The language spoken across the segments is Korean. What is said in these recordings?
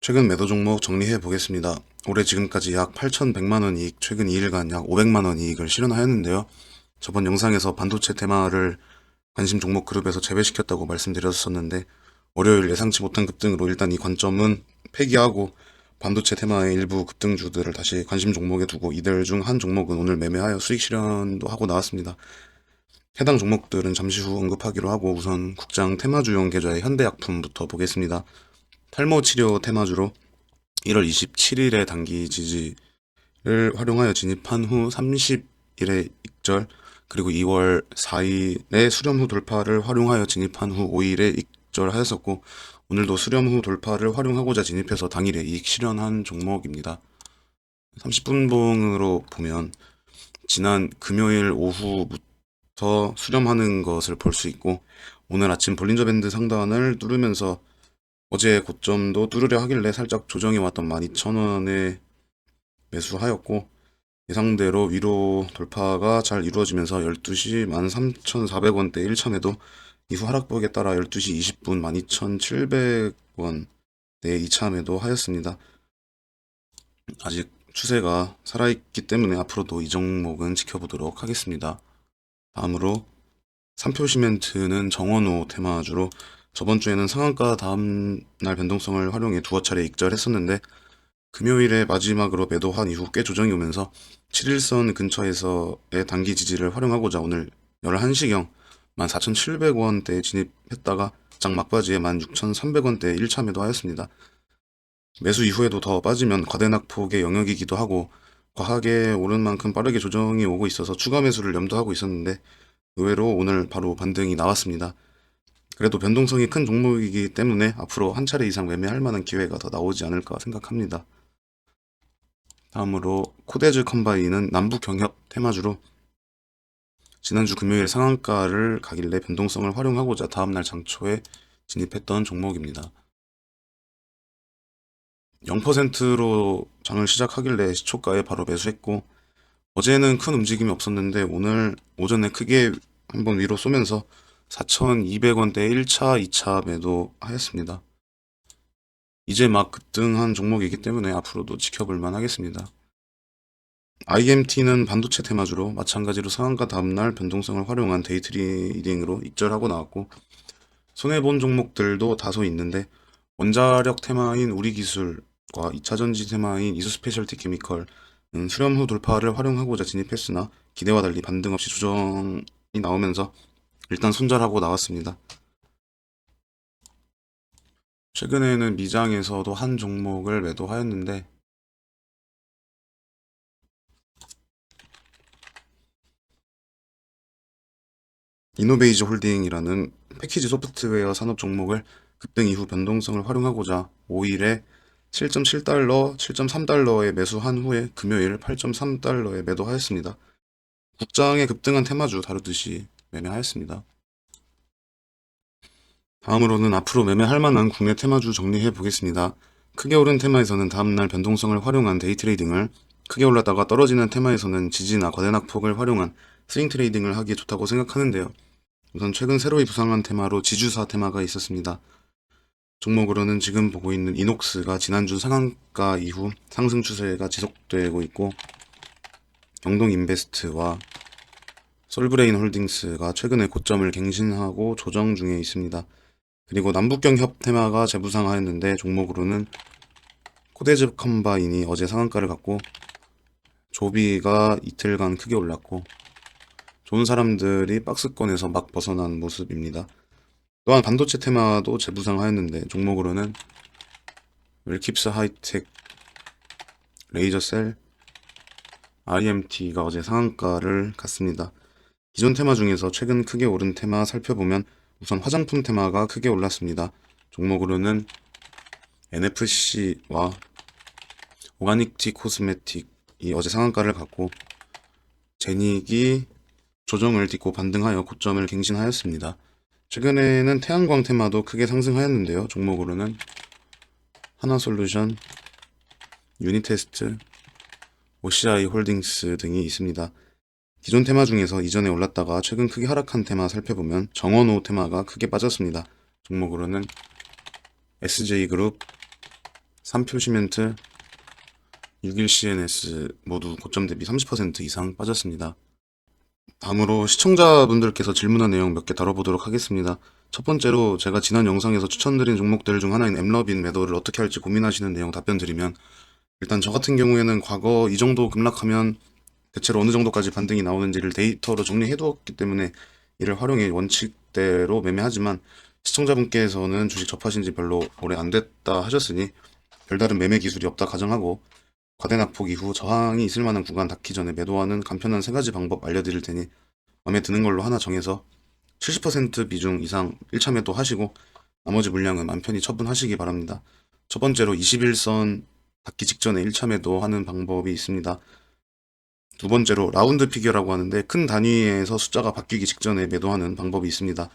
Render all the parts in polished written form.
최근 매도 종목 정리해 보겠습니다. 올해 지금까지 약 8,100만원 이익, 최근 2일간 약 500만원 이익을 실현하였는데요. 저번 영상에서 반도체 테마를 관심 종목 그룹에서 재배시켰다고 말씀드렸었는데, 월요일 예상치 못한 급등으로 일단 이 관점은 폐기하고 반도체 테마의 일부 급등주들을 다시 관심 종목에 두고 이들 중 한 종목은 오늘 매매하여 수익 실현도 하고 나왔습니다. 해당 종목들은 잠시 후 언급하기로 하고 우선 국장 테마주용 계좌의 현대약품부터 보겠습니다. 탈모 치료 테마주로 1월 27일에 단기 지지를 활용하여 진입한 후 30일에 익절, 그리고 2월 4일에 수렴 후 돌파를 활용하여 진입한 후 5일에 익절하였었고, 오늘도 수렴 후 돌파를 활용하고자 진입해서 당일에 이익 실현한 종목입니다. 30분봉으로 보면 지난 금요일 오후부터 수렴하는 것을 볼 수 있고, 오늘 아침 볼린저 밴드 상단을 뚫으면서 어제 고점도 뚫으려 하길래 살짝 조정해 왔던 12,000원에 매수하였고, 예상대로 위로 돌파가 잘 이루어지면서 12시 13,400원대 1차 매도, 이후 하락폭에 따라 12시 20분 12,700원대 2차 매도 하였습니다. 아직 추세가 살아있기 때문에 앞으로도 이 종목은 지켜보도록 하겠습니다. 다음으로 삼표 시멘트는 정원호 테마주로 저번 주에는 상한가 다음날 변동성을 활용해 두어 차례 익절했었는데, 금요일에 마지막으로 매도한 이후 꽤 조정이 오면서 7일선 근처에서의 단기 지지를 활용하고자 오늘 11시경 14,700원대에 진입했다가 장 막바지에 16,300원대에 1차 매도하였습니다. 매수 이후에도 더 빠지면 과대낙폭의 영역이기도 하고 과하게 오른 만큼 빠르게 조정이 오고 있어서 추가 매수를 염두하고 있었는데, 의외로 오늘 바로 반등이 나왔습니다. 그래도 변동성이 큰 종목이기 때문에 앞으로 한 차례 이상 매매할 만한 기회가 더 나오지 않을까 생각합니다. 다음으로 코데즈 컴바인은 남북 경협 테마주로 지난주 금요일 상한가를 가길래 변동성을 활용하고자 다음날 장초에 진입했던 종목입니다. 0%로 장을 시작하길래 시초가에 바로 매수했고, 어제는 큰 움직임이 없었는데 오늘 오전에 크게 한번 위로 쏘면서 4,200원대 1차, 2차 매도하였습니다. 이제 막 급등한 종목이기 때문에 앞으로도 지켜볼만 하겠습니다. IMT는 반도체 테마주로 마찬가지로 상한가 다음날 변동성을 활용한 데이 트레이딩으로 익절하고 나왔고, 손해본 종목들도 다소 있는데 원자력 테마인 우리기술과 2차전지 테마인 이수스페셜티 케미컬은 수렴 후 돌파를 활용하고자 진입했으나 기대와 달리 반등 없이 조정이 나오면서 일단 손절하고 나왔습니다. 최근에는 미장에서도 한 종목을 매도하였는데, 이노베이즈 홀딩이라는 패키지 소프트웨어 산업 종목을 급등 이후 변동성을 활용하고자 5일에 7.7달러, 7.3달러에 매수한 후에 금요일 8.3달러에 매도하였습니다. 국장의 급등한 테마주 다루듯이 매매하였습니다. 다음으로는 앞으로 매매할 만한 국내 테마주 정리해 보겠습니다. 크게 오른 테마에서는 다음날 변동성을 활용한 데이 트레이딩을, 크게 올랐다가 떨어지는 테마에서는 지지나 과대낙폭을 활용한 스윙 트레이딩을 하기에 좋다고 생각하는데요. 우선 최근 새로이 부상한 테마로 지주사 테마가 있었습니다. 종목으로는 지금 보고 있는 이녹스가 지난주 상한가 이후 상승 추세가 지속되고 있고, 영동인베스트와 솔브레인 홀딩스가 최근에 고점을 갱신하고 조정 중에 있습니다. 그리고 남북경협 테마가 재부상하였는데 종목으로는 코데즈 컴바인이 어제 상한가를 갔고, 조비가 이틀간 크게 올랐고, 좋은 사람들이 박스권에서 막 벗어난 모습입니다. 또한 반도체 테마도 재부상하였는데 종목으로는 웰킵스 하이텍, 레이저셀, IMT가 어제 상한가를 갔습니다. 기존 테마 중에서 최근 크게 오른 테마 살펴보면 우선 화장품 테마가 크게 올랐습니다. 종목으로는 NFC와 오가닉티 코스메틱이 어제 상한가를 갔고, 제닉이 조정을 딛고 반등하여 고점을 갱신하였습니다. 최근에는 태양광 테마도 크게 상승하였는데요. 종목으로는 하나솔루션, 유니테스트, OCI 홀딩스 등이 있습니다. 기존 테마 중에서 이전에 올랐다가 최근 크게 하락한 테마 살펴보면 정원호 테마가 크게 빠졌습니다. 종목으로는 SJ그룹, 3표 시멘트, 6일 CNS 모두 고점 대비 30% 이상 빠졌습니다. 다음으로 시청자분들께서 질문한 내용 몇 개 다뤄보도록 하겠습니다. 첫 번째로 제가 지난 영상에서 추천드린 종목들 중 하나인 엠러빈 매도를 어떻게 할지 고민하시는 내용 답변 드리면, 일단 저 같은 경우에는 과거 이 정도 급락하면 대체로 어느 정도까지 반등이 나오는지를 데이터로 정리해 두었기 때문에 이를 활용해 원칙대로 매매하지만, 시청자분께서는 주식 접하신 지 별로 오래 안 됐다 하셨으니 별다른 매매 기술이 없다 가정하고, 과대낙폭 이후 저항이 있을 만한 구간 닿기 전에 매도하는 간편한 세 가지 방법 알려드릴 테니 마음에 드는 걸로 하나 정해서 70% 비중 이상 1차 매도 하시고 나머지 물량은 맘 편히 처분하시기 바랍니다. 첫 번째로 21선 닿기 직전에 1차 매도하는 방법이 있습니다. 두 번째로 라운드 피겨라고 하는데, 큰 단위에서 숫자가 바뀌기 직전에 매도하는 방법이 있습니다.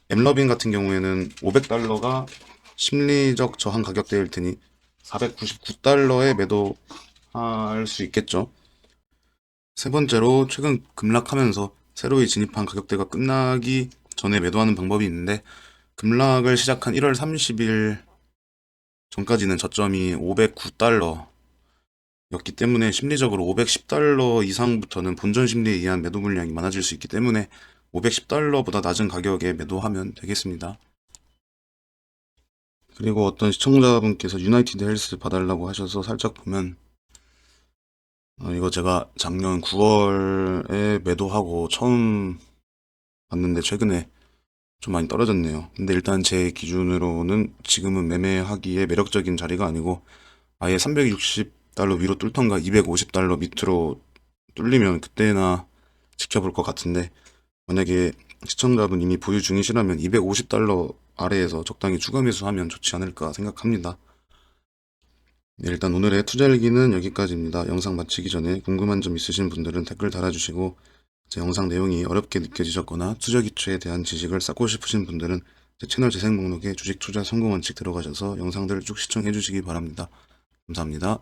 엠러빈 같은 경우에는 500달러가 심리적 저항 가격대일 테니 499달러에 매도할 수 있겠죠. 세 번째로 최근 급락하면서 새로이 진입한 가격대가 끝나기 전에 매도하는 방법이 있는데, 급락을 시작한 1월 30일 전까지는 저점이 509달러 였기 때문에 심리적으로 510달러 이상부터는 본전 심리에 의한 매도 물량이 많아질 수 있기 때문에 510달러보다 낮은 가격에 매도하면 되겠습니다. 그리고 어떤 시청자분께서 유나이티드 헬스 봐달라고 하셔서 살짝 보면, 이거 제가 작년 9월에 매도하고 처음 봤는데 최근에 좀 많이 떨어졌네요. 근데 일단 제 기준으로는 지금은 매매하기에 매력적인 자리가 아니고, 아예 360달러 위로 뚫던가 250달러 밑으로 뚫리면 그때나 지켜볼 것 같은데, 만약에 시청자분 이미 보유 중이시라면 250달러 아래에서 적당히 추가 매수하면 좋지 않을까 생각합니다. 네, 일단 오늘의 투자일기는 여기까지입니다. 영상 마치기 전에 궁금한 점 있으신 분들은 댓글 달아주시고, 제 영상 내용이 어렵게 느껴지셨거나 투자 기초에 대한 지식을 쌓고 싶으신 분들은 제 채널 재생 목록에 주식 투자 성공 원칙 들어가셔서 영상들을 쭉 시청해 주시기 바랍니다. 감사합니다.